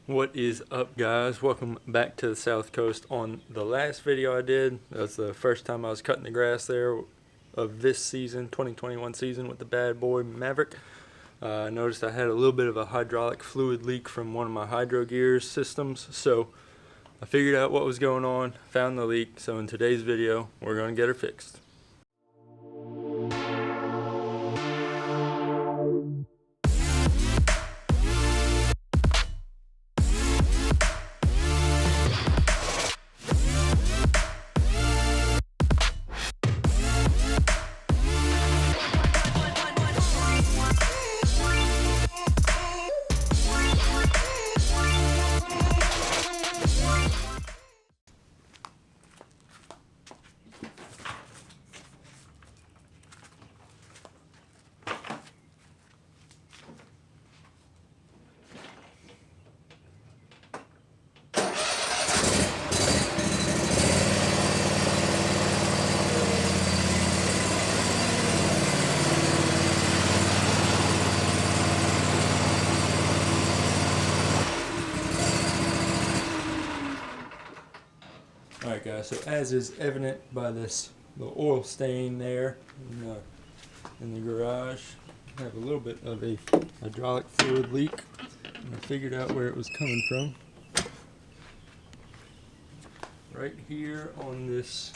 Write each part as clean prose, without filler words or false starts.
What is up, guys? Welcome back to the South Coast. On the last video I did, that was the first time I was cutting the grass there of this season, 2021 season, with the bad boy Maverick. I noticed I had a little bit of a hydraulic fluid leak from one of my hydro gears systems, so I figured out what was going on, found the leak, so in today's video we're going to get her fixed. Alright guys, so as is evident by this little oil stain there in the garage, I have a little bit of a hydraulic fluid leak, and I figured out where it was coming from. Right here on this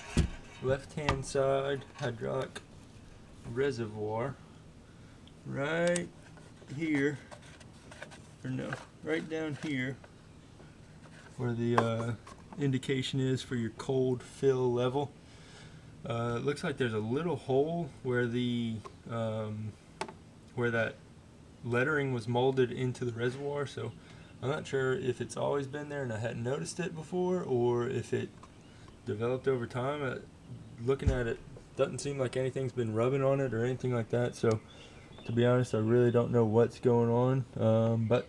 left hand side hydraulic reservoir, right here, or no, right down here where the indication is for your cold fill level. It looks like there's a little hole where the where that lettering was molded into the reservoir, so I'm not sure if it's always been there and I hadn't noticed it before, or if it developed over time. Looking at it, doesn't seem like anything's been rubbing on it or anything like that, so to be honest I really don't know what's going on, but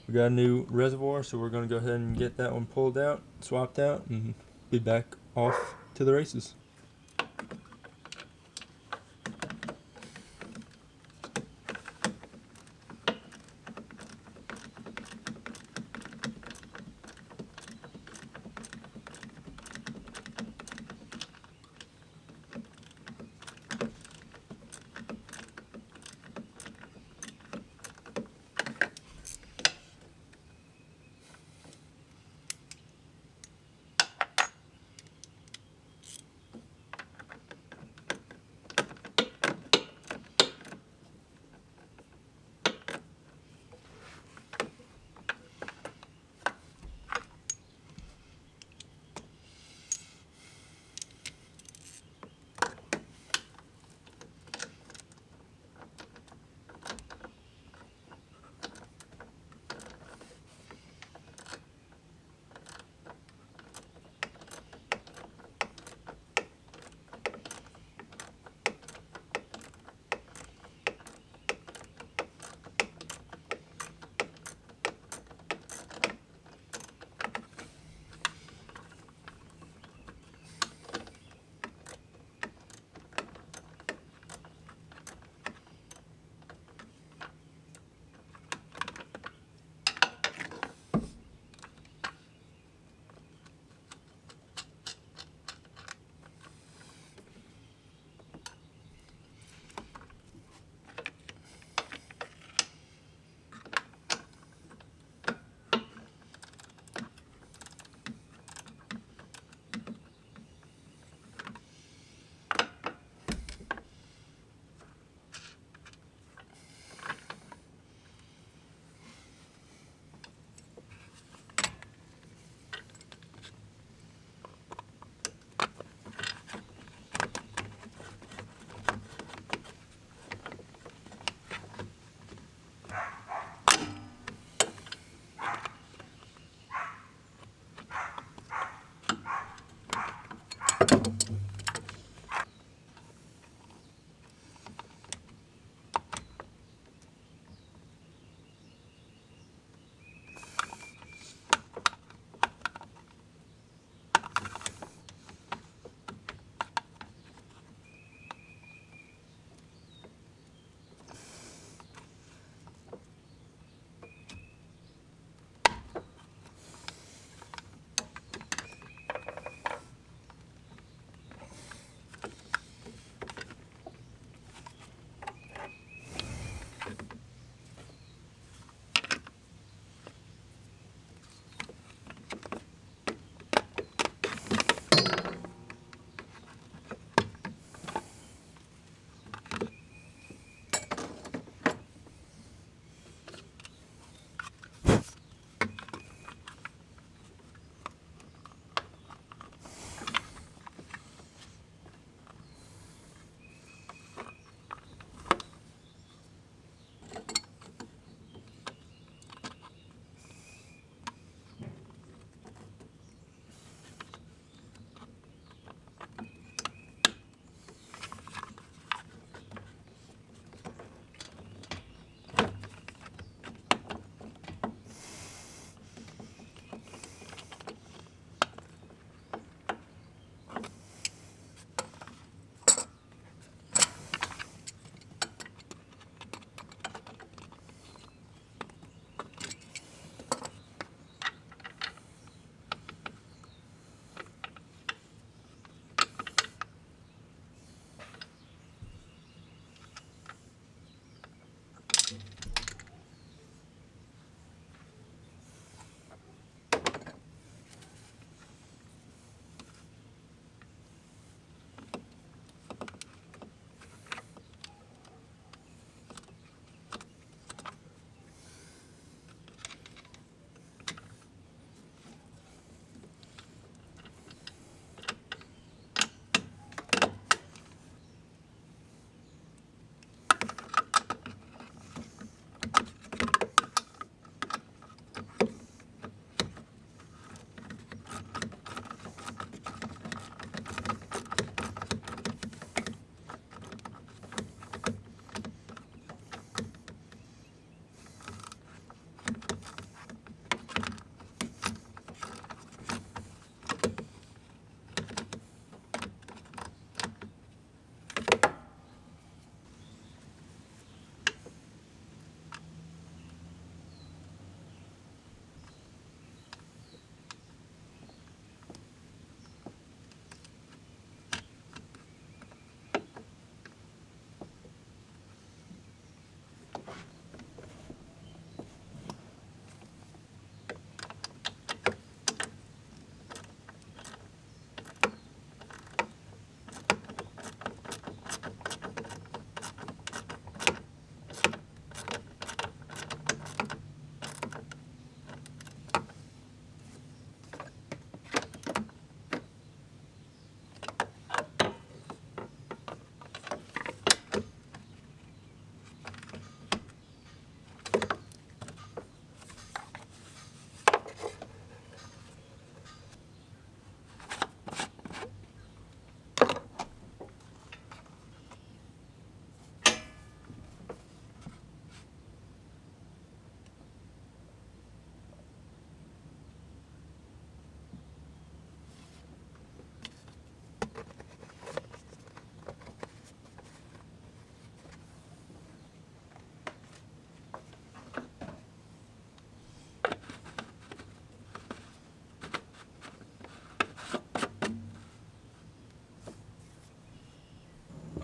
we got a new reservoir, so we're going to go ahead and get that one pulled out, swapped out, and be back off to the races.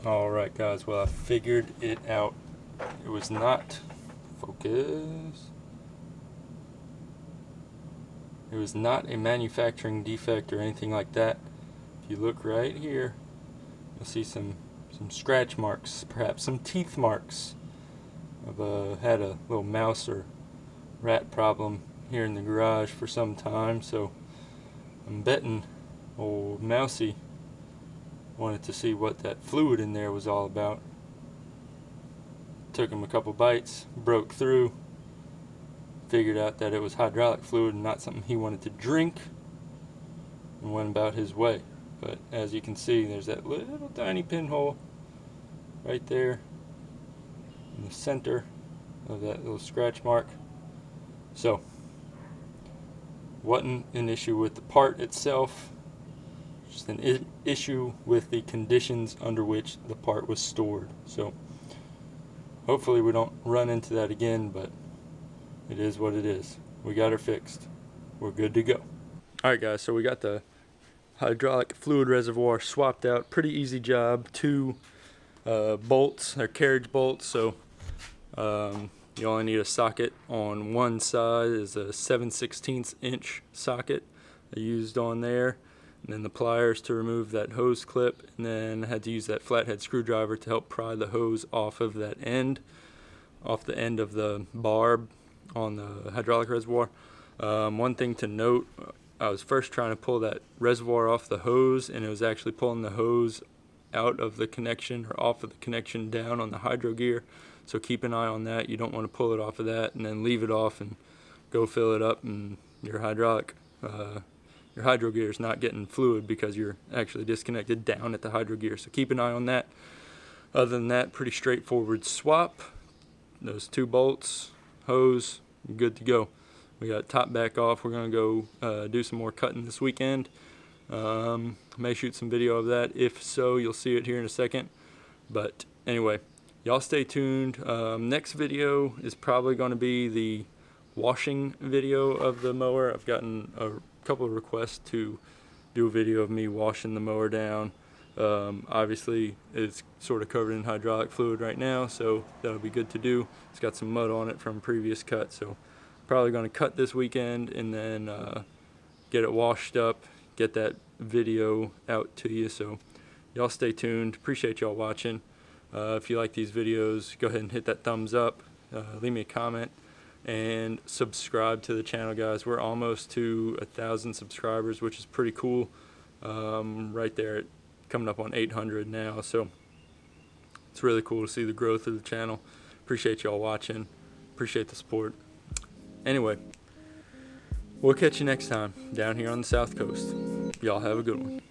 Alright guys, well I figured it out. It was not, focus, it was not a manufacturing defect or anything like that. If you look right here, you'll see some scratch marks, perhaps some teeth marks. I've had a little mouse or rat problem here in the garage for some time, so I'm betting old Mousy wanted to see what that fluid in there was all about. Took him a couple bites, broke through, figured out that it was hydraulic fluid and not something he wanted to drink, and went about his way. But as you can see, there's that little tiny pinhole right there in the center of that little scratch mark. So, wasn't an issue with the part itself, just an issue with the conditions under which the part was stored. So, hopefully we don't run into that again, but it is what it is. We got her fixed. We're good to go. Alright guys, so we got the hydraulic fluid reservoir swapped out. Pretty easy job. 2 bolts, they're carriage bolts, so you only need a socket on one side. Is a 7/16 inch socket I used on there, and then the pliers to remove that hose clip, and then I had to use that flathead screwdriver to help pry the hose off of that end, off the end of the barb on the hydraulic reservoir. One thing to note, I was first trying to pull that reservoir off the hose, and it was actually pulling the hose out of the connection or off of the connection down on the hydro gear. So keep an eye on that. You don't want to pull it off of that and then leave it off and go fill it up, and your hydro gear is not getting fluid because you're actually disconnected down at the hydro gear. So keep an eye on that. Other than that, pretty straightforward swap. Those 2 bolts, hose, good to go. We got top back off. We're going to go do some more cutting this weekend. May shoot some video of that. If so, you'll see it here in a second. But anyway, y'all stay tuned. Next video is probably going to be the washing video of the mower. I've gotten a couple of requests to do a video of me washing the mower down. Obviously, it's sort of covered in hydraulic fluid right now, so that'll be good to do. It's got some mud on it from previous cut, so probably going to cut this weekend and then get it washed up, get that video out to you. So y'all stay tuned. Appreciate y'all watching. If you like these videos, go ahead and hit that thumbs up, leave me a comment, and subscribe to the channel, guys. We're almost to 1,000 subscribers, which is pretty cool. Right there, coming up on 800 now, so it's really cool to see the growth of the channel. Appreciate y'all watching. Appreciate the support. Anyway, we'll catch you next time down here on the South Coast. Y'all have a good one.